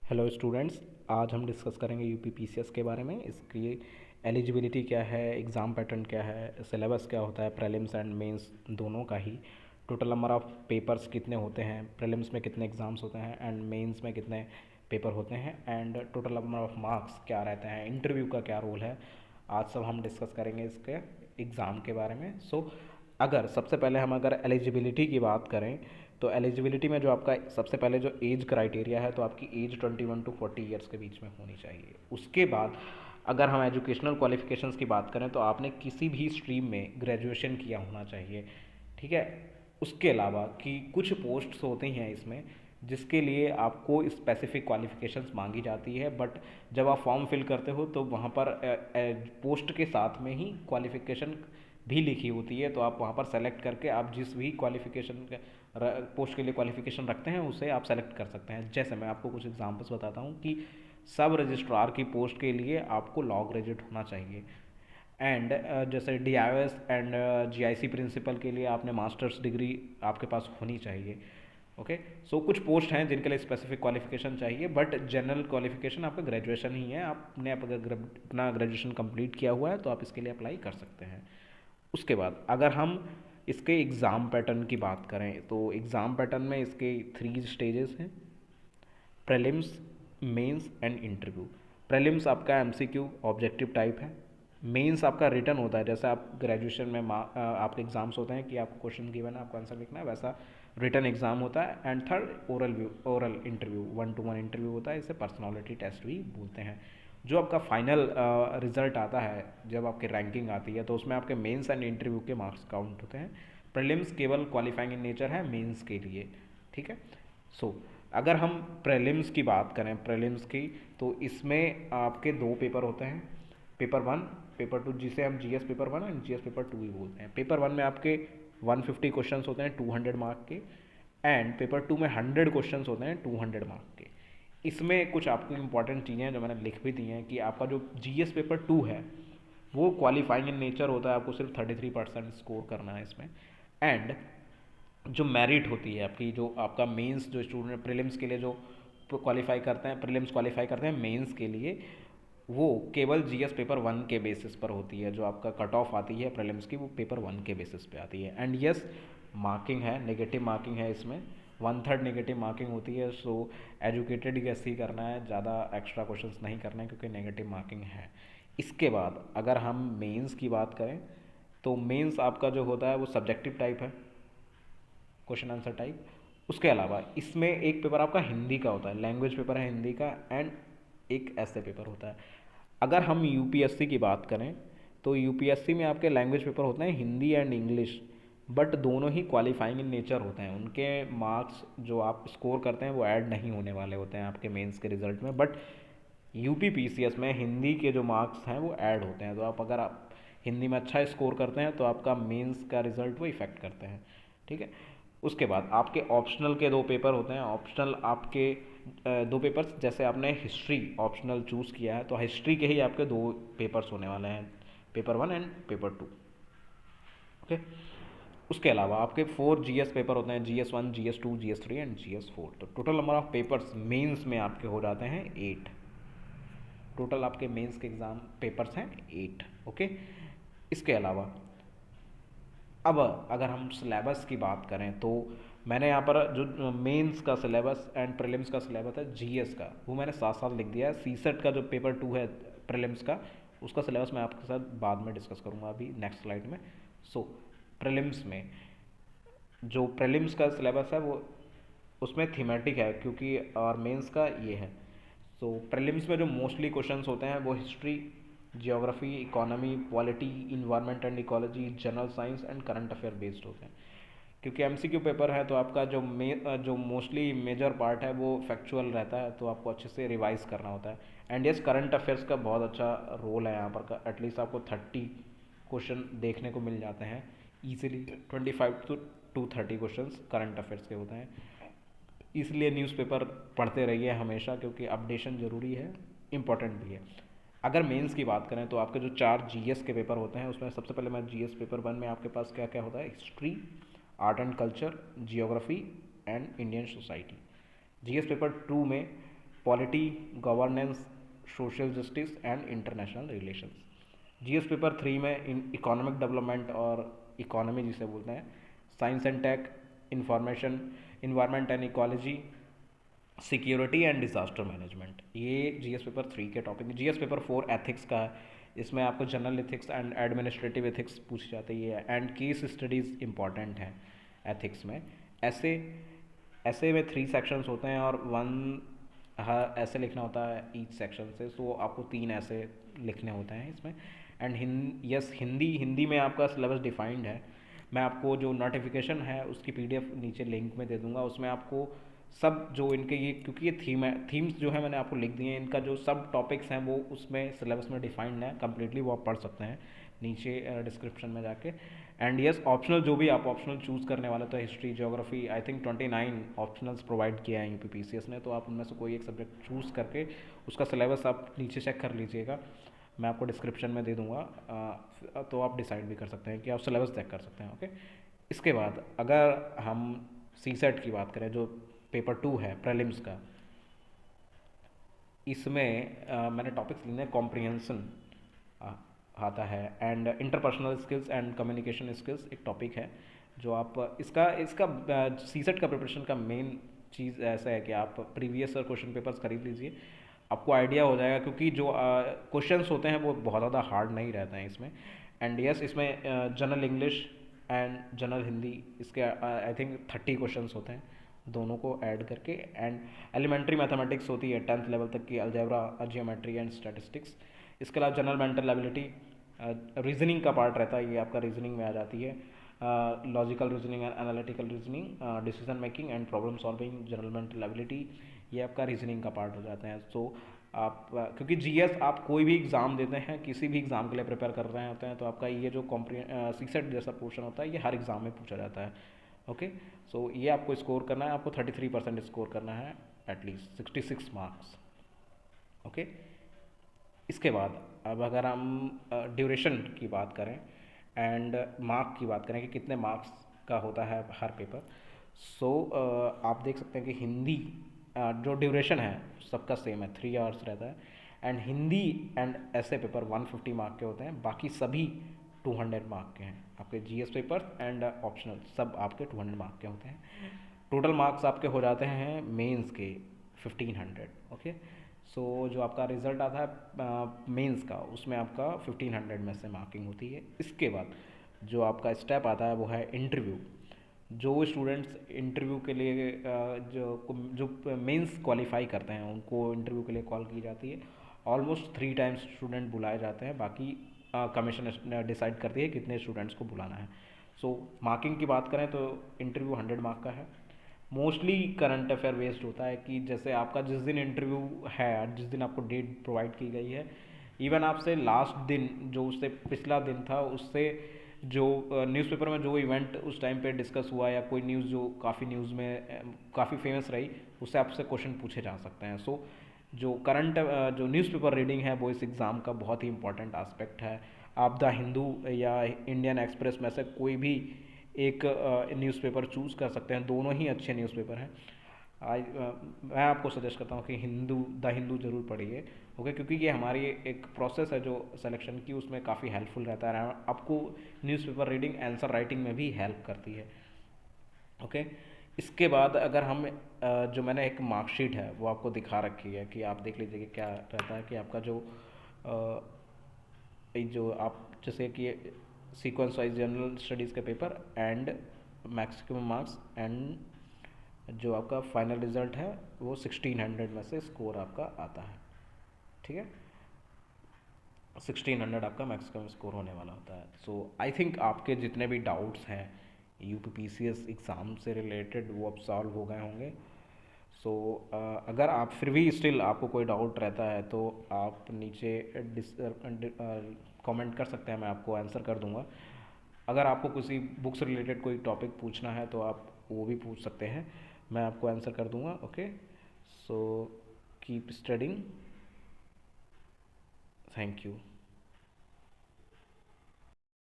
Hello students. आज हम discuss करेंगे यूपी पीसीएस के बारे में। इसकी एलिजिबिलिटी क्या है, एग्ज़ाम पैटर्न क्या है, सिलेबस क्या होता है, प्रीलिम्स एंड मेंस दोनों का ही। टोटल नंबर ऑफ़ पेपर्स कितने होते हैं, प्रीलिम्स में कितने एग्ज़ाम्स होते हैं एंड मेंस में कितने पेपर होते हैं, and total number of marks क्या रहते हैं, इंटरव्यू का क्या रोल है। आज सब हम डिस्कस करेंगे इसके एग्ज़ाम के बारे में। अगर सबसे पहले हम अगर एलिजिबिलिटी की बात करें तो एलिजिबिलिटी में जो आपका सबसे पहले जो एज क्राइटेरिया है, तो आपकी एज 21 to 40 ईयर्स के बीच में होनी चाहिए। उसके बाद अगर हम एजुकेशनल क्वालिफिकेशंस की बात करें तो आपने किसी भी स्ट्रीम में ग्रेजुएशन किया होना चाहिए, ठीक है। उसके अलावा कि कुछ पोस्ट्स होती हैं इसमें जिसके लिए आपको स्पेसिफिक क्वालिफिकेशंस मांगी जाती है, बट जब आप फॉर्म फिल करते हो तो वहाँ पर पोस्ट के साथ में ही क्वालिफिकेशन भी लिखी होती है, तो आप वहाँ पर सेलेक्ट करके आप जिस भी क्वालिफिकेशन पोस्ट के लिए क्वालिफिकेशन रखते हैं उसे आप सेलेक्ट कर सकते हैं। जैसे मैं आपको कुछ एग्जांपल्स बताता हूँ कि सब रजिस्ट्रार की पोस्ट के लिए आपको लॉ ग्रेजुएट होना चाहिए, एंड जैसे D I S and G I C principle के लिए आपने मास्टर्स डिग्री आपके पास होनी चाहिए। ओके, सो कुछ पोस्ट हैं जिनके लिए स्पेसिफिक क्वालिफिकेशन चाहिए, बट जनरल क्वालिफिकेशन आपका ग्रेजुएशन ही है। आपने अपना ग्रेजुएशन कंप्लीट किया हुआ है तो आप इसके लिए अप्लाई कर सकते हैं। उसके बाद अगर हम इसके एग्ज़ाम पैटर्न की बात करें तो एग्ज़ाम पैटर्न में इसके 3 स्टेजेस हैं: prelims, mains and interview. Prelims आपका एमसीक्यू ऑब्जेक्टिव टाइप है। मेंस आपका रिटर्न होता है, जैसे आप ग्रेजुएशन में आपके एग्ज़ाम्स होते हैं कि आपको क्वेश्चन गिवन है, आपको आंसर लिखना है, वैसा रिटर्न एग्ज़ाम होता है। And third oral interview, 1-to-1 interview होता है, इसे पर्सनालिटी टेस्ट भी बोलते हैं। जो आपका फाइनल रिजल्ट आता है, जब आपकी रैंकिंग आती है, तो उसमें आपके मेंस एंड इंटरव्यू के मार्क्स काउंट होते हैं। प्रीलिम्स केवल क्वालिफाइंग इन नेचर है मेंस के लिए, ठीक है। अगर हम प्रीलिम्स की बात करें, प्रीलिम्स की, तो इसमें आपके 2 पेपर होते हैं: पेपर 1, पेपर 2, जिसे हम GS paper 1 and GS paper 2 भी बोलते हैं। पेपर 1 में आपके 150 क्वेश्चन होते हैं 200 मार्क के, एंड पेपर 2 में 100 क्वेश्चन होते हैं 200 मार्क के। इसमें कुछ आपको इंपॉर्टेंट चीज़ें हैं जो मैंने लिख भी दी हैं कि आपका जो जीएस पेपर 2 है वो क्वालिफाइंग इन नेचर होता है, आपको सिर्फ 33% स्कोर करना है इसमें। एंड जो मेरिट होती है आपकी, जो आपका मेंस, जो स्टूडेंट प्रीलिम्स के लिए जो क्वालिफाई करते हैं, प्रीलिम्स क्वालिफाई करते हैं मेंस के लिए, वो केवल जीएस पेपर 1 के बेसिस पर होती है। जो आपका कट ऑफ आती है प्रीलिम्स की वो पेपर 1 के बेसिस पे आती है। एंड यस, मार्किंग है, नेगेटिव मार्किंग है इसमें, 1/3 नेगेटिव मार्किंग होती है। सो एजुकेटेड गैस ही करना है, ज़्यादा एक्स्ट्रा क्वेश्चंस नहीं करना है क्योंकि नेगेटिव मार्किंग है। इसके बाद अगर हम मेंस की बात करें तो मेंस आपका जो होता है वो सब्जेक्टिव टाइप है, क्वेश्चन आंसर टाइप। उसके अलावा इसमें एक पेपर आपका हिंदी का होता है, लैंग्वेज पेपर है हिंदी का, एंड एक ऐसे पेपर होता है। अगर हम यूपीएससी की बात करें तो यूपीएससी में आपके लैंग्वेज पेपर होते हैं हिंदी एंड इंग्लिश, बट दोनों ही क्वालिफाइंग इन नेचर होते हैं। उनके मार्क्स जो आप स्कोर करते हैं वो ऐड नहीं होने वाले होते हैं आपके मेंस के रिजल्ट में, बट यूपी पीसीएस में हिंदी के जो मार्क्स हैं वो ऐड होते हैं। तो अगर आप हिंदी में अच्छा स्कोर करते हैं तो आपका मेंस का रिजल्ट वो इफ़ेक्ट करते हैं, ठीक है। उसके बाद आपके ऑप्शनल के 2 पेपर होते हैं। ऑप्शनल आपके 2 पेपर्स, जैसे आपने हिस्ट्री ऑप्शनल चूज़ किया है तो हिस्ट्री के ही आपके 2 पेपर्स होने वाले हैं, पेपर 1 एंड पेपर 2, ओके। उसके अलावा आपके 4 जीएस पेपर होते हैं: GS1, GS2, GS3 and GS4। तो total number of papers mains में आपके हो जाते हैं 8। टोटल आपके मेंस के एग्ज़ाम पेपर्स हैं 8, ओके। इसके अलावा अब अगर हम सिलेबस की बात करें तो मैंने यहाँ पर जो मेंस का सिलेबस एंड प्रीलिम्स का सिलेबस है जीएस का, वो मैंने साथ साथ लिख दिया है। सीसेट का जो पेपर 2 है प्रीलिम्स का, उसका सिलेबस मैं आपके साथ बाद में डिस्कस करूँगा, अभी नेक्स्ट स्लाइड में। सो प्रीलिम्स में जो प्रीलिम्स का सिलेबस है वो उसमें थीमेटिक है, क्योंकि और मेंस का ये है। सो प्रीलिम्स में जो मोस्टली क्वेश्चंस होते हैं वो history, geography, economy, polity, environment and ecology, general science and current affair based होते हैं। क्योंकि एमसीक्यू पेपर है तो आपका जो मोस्टली मेजर पार्ट है वो फैक्चुअल रहता है, तो आपको अच्छे से रिवाइज करना होता है। एंड यस, करंट अफेयर्स का बहुत अच्छा रोल है यहाँ पर, एटलीस्ट आपको 30 क्वेश्चन देखने को मिल जाते हैं easily. 25 to 30 question current affairs के होते हैं। इसलिए न्यूज़पेपर पढ़ते रहिए हमेशा, क्योंकि अपडेशन ज़रूरी है, इम्पॉर्टेंट भी है। अगर मेंस की बात करें तो आपके जो 4 जीएस के पेपर होते हैं उसमें सबसे पहले मैं जीएस पेपर 1 में आपके पास क्या क्या होता है: history, art and culture, geography and Indian society. GS paper 2 में polity, governance, social justice and international relations. GS paper 3 में इकोनॉमिक डेवलपमेंट और इकोनॉमी जिसे बोलते हैं, science and tech, information, environment and ecology, security and disaster management, ये GS paper 3 के topic. GS paper 4 ethics का है, इसमें आपको general ethics and administrative ethics पूछी जाती है एंड केस स्टडीज़ इंपॉर्टेंट हैं एथिक्स में। ऐसे ऐसे में 3 सेक्शंस होते हैं और 1 ऐसे लिखना होता है ईच सेक्शन से, सो आपको 3 ऐसे लिखने होते हैं इसमें। एंड हिंदी में आपका सिलेबस डिफाइंड है। मैं आपको जो नोटिफिकेशन है उसकी पीडीएफ नीचे लिंक में दे दूंगा, उसमें आपको सब जो इनके ये, क्योंकि ये थीम है, थीम्स जो है मैंने आपको लिख दिए हैं, इनका जो सब टॉपिक्स हैं वो उसमें सिलेबस में डिफाइंड है कम्प्लीटली, वो आप पढ़ सकते हैं नीचे डिस्क्रिप्शन में जाके। एंड यस, ऑप्शनल जो भी आप ऑप्शनल चूज़ करने वाले, तो history, geography, I think 29 optionals provide किया है यूपीपीसीएस ने, तो आप उनमें से कोई एक सब्जेक्ट चूज़ करके उसका सिलेबस आप नीचे चेक कर लीजिएगा, मैं आपको डिस्क्रिप्शन में दे दूंगा, तो आप डिसाइड भी कर सकते हैं कि आप सिलेबस चेक कर सकते हैं। ओके, इसके बाद अगर हम सी सेट की बात करें, जो पेपर 2 है प्रीलिम्स का, इसमें मैंने टॉपिक्स लिए हैं, कॉम्प्रिहेंशन आता है and interpersonal skills and communication skills एक टॉपिक है, जो आप इसका इसका सी सेट का प्रिपरेशन का मेन चीज़ ऐसा है कि आप प्रीवियस और क्वेश्चन पेपर्स खरीद लीजिए, आपको आइडिया हो जाएगा, क्योंकि जो क्वेश्चंस होते हैं वो बहुत ज़्यादा हार्ड नहीं रहते हैं इसमें। एंड यस, इसमें general English and general Hindi, इसके आई थिंक 30 क्वेश्चंस होते हैं दोनों को ऐड करके। एंड एलिमेंट्री मैथमेटिक्स होती है 10th लेवल तक की, अलजेब्रा, जियोमेट्री एंड स्टैटिस्टिक्स। इसके अलावा जनरल मेंटल एबिलिटी, रीजनिंग का पार्ट रहता है, ये आपका रीजनिंग में आ जाती है, logical reasoning and analytical reasoning, decision making and problem solving, general mental ability, ये आपका रीजनिंग का पार्ट हो जाता है। सो आप क्योंकि जीएस आप कोई भी एग्ज़ाम देते हैं, किसी भी एग्ज़ाम के लिए प्रिपेयर कर रहे होते हैं, तो आपका ये जो सी सेट जैसा पोर्शन होता है, ये हर एग्ज़ाम में पूछा जाता है। ओके, सो ये आपको स्कोर करना है, आपको 33% स्कोर करना है, एटलीस्ट 66 मार्क्स। ओके, इसके बाद अब अगर हम ड्यूरेशन की बात करें एंड मार्क की बात करें कि कितने मार्क्स का होता है हर पेपर, सो आप देख सकते हैं कि हिंदी जो ड्यूरेशन है सबका सेम है, 3 आवर्स रहता है। एंड हिंदी एंड ऐसे पेपर 150 मार्क के होते हैं, बाकी सभी 200 मार्क के हैं। आपके जीएस पेपर एंड ऑप्शनल सब आपके 200 मार्क के होते हैं। टोटल मार्क्स आपके हो जाते हैं मेंस के 1500। ओके, सो जो आपका रिज़ल्ट आता है मेंस का, उसमें आपका 1500 में से मार्किंग होती है। इसके बाद जो आपका स्टेप आता है वो है इंटरव्यू। जो स्टूडेंट्स इंटरव्यू के लिए जो मेंस क्वालिफाई करते हैं, उनको इंटरव्यू के लिए कॉल की जाती है। ऑलमोस्ट 3 टाइम्स स्टूडेंट बुलाए जाते हैं, बाकी कमीशन डिसाइड करती है कितने स्टूडेंट्स को बुलाना है। सो मार्किंग की बात करें तो इंटरव्यू 100 मार्क का है। मोस्टली करंट अफेयर बेस्ड होता है कि जैसे आपका जिस दिन इंटरव्यू है, जिस दिन आपको डेट प्रोवाइड की गई है, इवन आपसे लास्ट दिन जो उससे पिछला दिन था, उससे जो न्यूज़पेपर में जो इवेंट उस टाइम पे डिस्कस हुआ या कोई न्यूज़ जो काफ़ी न्यूज़ में काफ़ी फेमस रही, उससे आपसे क्वेश्चन पूछे जा सकते हैं। सो जो करंट जो न्यूज़पेपर रीडिंग है वो इस एग्ज़ाम का बहुत ही इंपॉर्टेंट आस्पेक्ट है। आप द हिंदू या इंडियन एक्सप्रेस में से कोई भी एक न्यूज़पेपर चूज़ कर सकते हैं, दोनों ही अच्छे न्यूज़पेपर हैं। मैं आपको सजेस्ट करता हूँ कि द हिंदू ज़रूर पढ़िए। ओके, क्योंकि ये हमारी एक प्रोसेस है जो सिलेक्शन की, उसमें काफ़ी हेल्पफुल रहता है, आपको न्यूज़पेपर रीडिंग आंसर राइटिंग में भी हेल्प करती है। ओके, इसके बाद अगर हम जो मैंने एक मार्कशीट है वो आपको दिखा रखी है, कि आप देख लीजिए कि क्या रहता है कि आपका जो आप जैसे कि सीक्वेंस वाइज जनरल स्टडीज़ के paper and maximum marks and जो आपका फाइनल रिजल्ट है वो 1600 में से स्कोर आपका आता है। ठीक है, 1600 आपका मैक्सिमम स्कोर होने वाला होता है। सो आई थिंक आपके जितने भी डाउट्स हैं यूपीपीसीएस एग्ज़ाम से रिलेटेड वो अब सॉल्व हो गए होंगे। सो अगर आप फिर भी स्टिल आपको कोई डाउट रहता है तो आप नीचे कमेंट कर सकते हैं, मैं आपको आंसर कर दूंगा। अगर आपको किसी बुक से रिलेटेड कोई टॉपिक पूछना है तो आप वो भी पूछ सकते हैं, मैं आपको आंसर कर दूंगा। Okay, so keep studying, thank you.